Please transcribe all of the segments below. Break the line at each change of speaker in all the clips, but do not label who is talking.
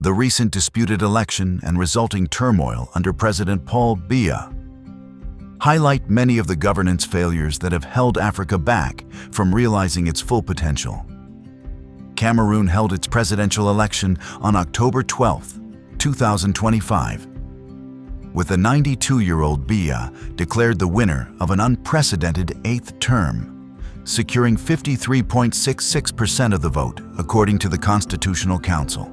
The recent disputed election and resulting turmoil under President Paul Biya highlight many of the governance failures that have held Africa back from realizing its full potential. Cameroon held its presidential election on October 12, 2025, with the 92-year-old Biya declared the winner of an unprecedented eighth term, securing 53.66% of the vote, according to the Constitutional Council,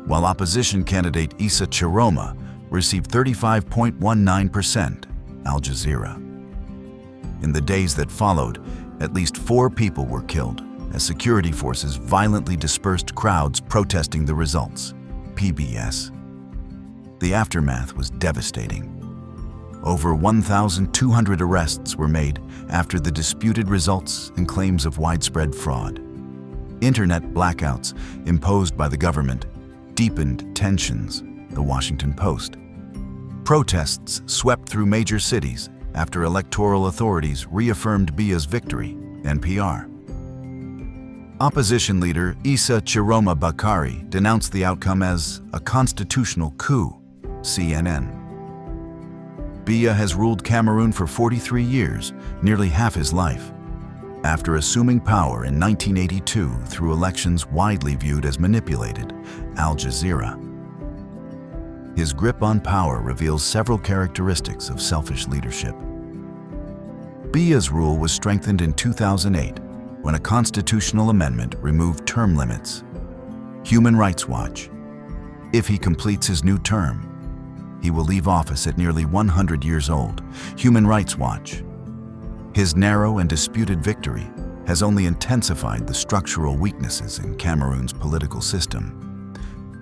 while opposition candidate Issa Chiroma received 35.19%, Al Jazeera. In the days that followed, at least 4 people were killed as security forces violently dispersed crowds protesting the results, PBS. The aftermath was devastating. Over 1,200 arrests were made after the disputed results and claims of widespread fraud. Internet blackouts imposed by the government deepened tensions, The Washington Post. Protests swept through major cities after electoral authorities reaffirmed Biya's victory, NPR. Opposition leader Issa Chiroma Bakari denounced the outcome as a constitutional coup, CNN. Biya has ruled Cameroon for 43 years, nearly half his life, after assuming power in 1982 through elections widely viewed as manipulated, Al Jazeera. His grip on power reveals several characteristics of selfish leadership. Biya's rule was strengthened in 2008 when a constitutional amendment removed term limits. Human Rights Watch: if he completes his new term, he will leave office at nearly 100 years old. Human Rights Watch: his narrow and disputed victory has only intensified the structural weaknesses in Cameroon's political system.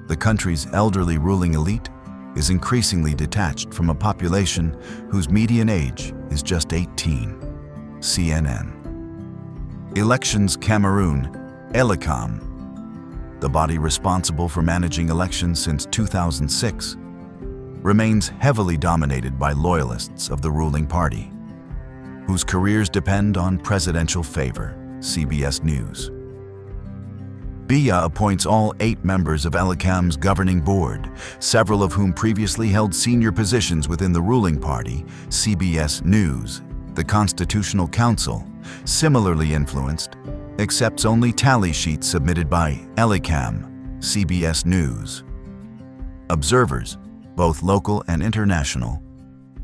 The country's elderly ruling elite is increasingly detached from a population whose median age is just 18. CNN. Elections Cameroon, ELECAM, the body responsible for managing elections since 2006, remains heavily dominated by loyalists of the ruling party, whose careers depend on presidential favor, CBS News. Biya appoints all 8 members of ELECAM's governing board, several of whom previously held senior positions within the ruling party, CBS News. The Constitutional Council, similarly influenced, accepts only tally sheets submitted by ELECAM, CBS News. Observers, both local and international,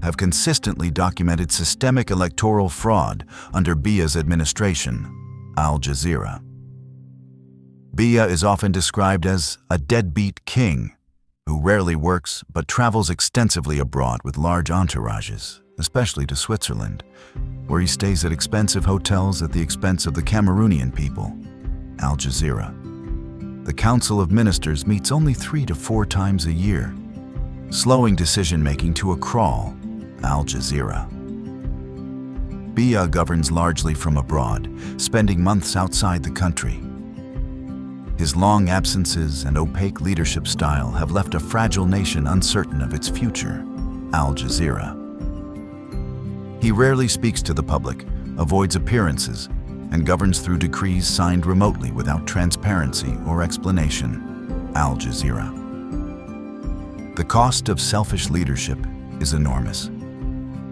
have consistently documented systemic electoral fraud under Biya's administration, Al Jazeera. Biya is often described as a deadbeat king who rarely works but travels extensively abroad with large entourages, especially to Switzerland, where he stays at expensive hotels at the expense of the Cameroonian people, Al Jazeera. The Council of Ministers meets only 3 to 4 times a year, slowing decision-making to a crawl, Al Jazeera. Biya governs largely from abroad, spending months outside the country. His long absences and opaque leadership style have left a fragile nation uncertain of its future, Al Jazeera. He rarely speaks to the public, avoids appearances, and governs through decrees signed remotely without transparency or explanation, Al Jazeera. The cost of selfish leadership is enormous.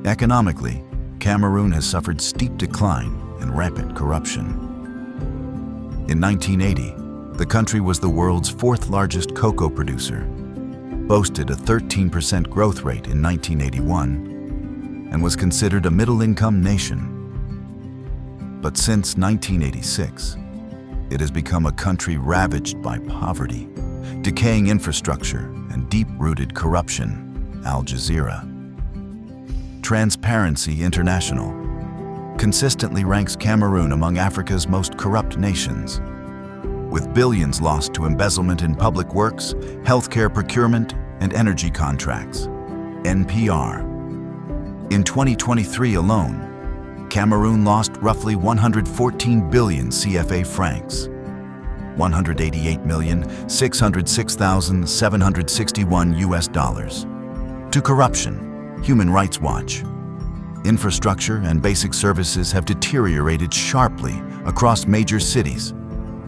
Economically, Cameroon has suffered steep decline and rampant corruption. In 1980, the country was the world's 4th largest cocoa producer, boasted a 13% growth rate in 1981, and was considered a middle-income nation. But since 1986, it has become a country ravaged by poverty, decaying infrastructure, and deep-rooted corruption, Al Jazeera. Transparency International consistently ranks Cameroon among Africa's most corrupt nations, with billions lost to embezzlement in public works, healthcare procurement, and energy contracts, NPR. In 2023 alone, Cameroon lost roughly 114 billion CFA francs, $188,606,761 to corruption, Human Rights Watch. Infrastructure and basic services have deteriorated sharply across major cities,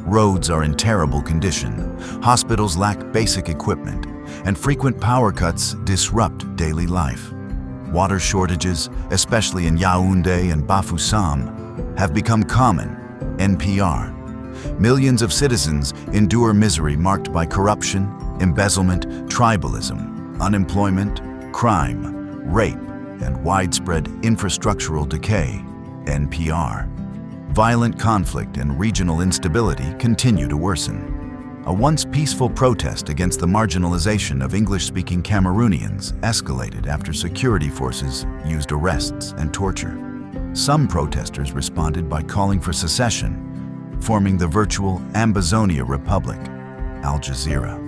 Roads are in terrible condition, hospitals lack basic equipment, and frequent power cuts disrupt daily life. Water shortages, especially in Yaoundé and Bafoussam, have become common. NPR. Millions of citizens endure misery marked by corruption, embezzlement, tribalism, unemployment, crime, rape, and widespread infrastructural decay. NPR. Violent conflict and regional instability continue to worsen. A once peaceful protest against the marginalization of English-speaking Cameroonians escalated after security forces used arrests and torture. Some protesters responded by calling for secession, forming the virtual Ambazonia Republic, Al Jazeera.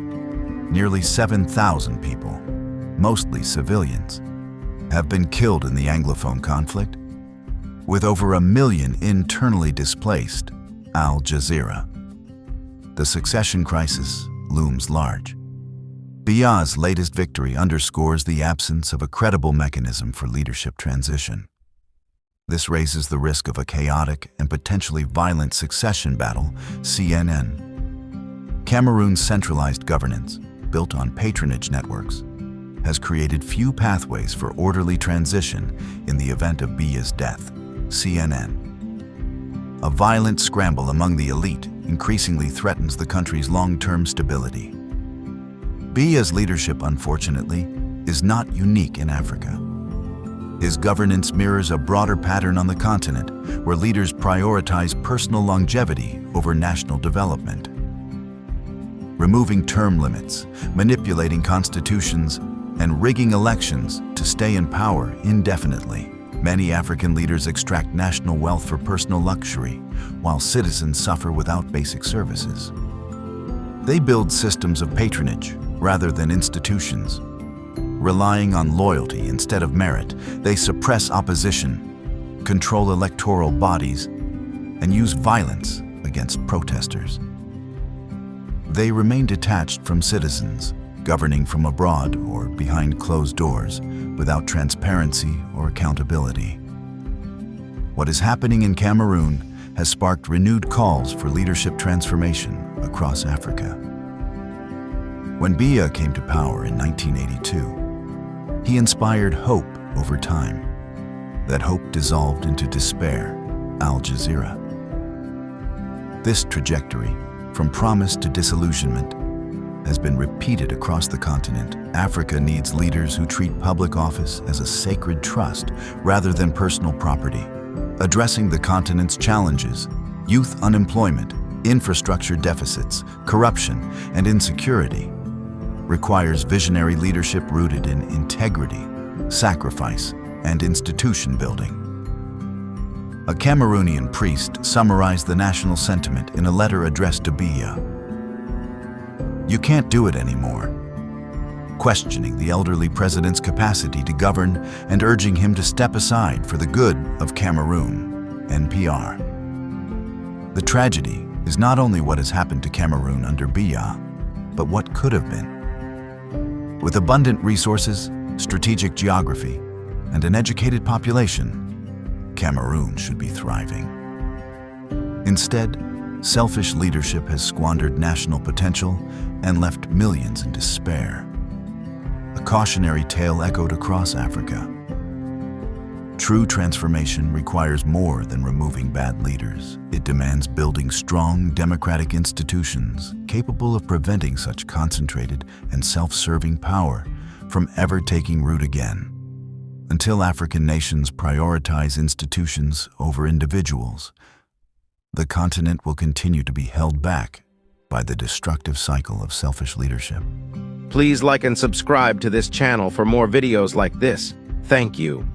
Nearly 7,000 people, mostly civilians, have been killed in the Anglophone conflict, with over 1 million internally displaced. Al Jazeera. The succession crisis looms large. Biya's latest victory underscores the absence of a credible mechanism for leadership transition. This raises the risk of a chaotic and potentially violent succession battle. CNN. Cameroon's centralized governance, built on patronage networks, has created few pathways for orderly transition in the event of Biya's death. CNN. A violent scramble among the elite increasingly threatens the country's long-term stability. Biya's leadership, unfortunately, is not unique in Africa. His governance mirrors a broader pattern on the continent, where leaders prioritize personal longevity over national development. Removing term limits, manipulating constitutions, and rigging elections to stay in power indefinitely. Many African leaders extract national wealth for personal luxury, while citizens suffer without basic services. They build systems of patronage rather than institutions. Relying on loyalty instead of merit, they suppress opposition, control electoral bodies, and use violence against protesters. They remain detached from citizens, governing from abroad or behind closed doors, without transparency or accountability. What is happening in Cameroon has sparked renewed calls for leadership transformation across Africa. When Biya came to power in 1982, he inspired hope over time. That hope dissolved into despair. Al Jazeera. This trajectory, from promise to disillusionment, has been repeated across the continent. Africa needs leaders who treat public office as a sacred trust rather than personal property. Addressing the continent's challenges, youth unemployment, infrastructure deficits, corruption, and insecurity, requires visionary leadership rooted in integrity, sacrifice, and institution building. A Cameroonian priest summarized the national sentiment in a letter addressed to Biya. "You can't do it anymore," questioning the elderly president's capacity to govern and urging him to step aside for the good of Cameroon. NPR. The tragedy is not only what has happened to Cameroon under Biya, but what could have been. With abundant resources, strategic geography, and an educated population, Cameroon should be thriving. Instead, selfish leadership has squandered national potential and left millions in despair. A cautionary tale echoed across Africa. True transformation requires more than removing bad leaders. It demands building strong, democratic institutions capable of preventing such concentrated and self-serving power from ever taking root again. Until African nations prioritize institutions over individuals, the continent will continue to be held back by the destructive cycle of selfish leadership.
Please like and subscribe to this channel for more videos like this. Thank you.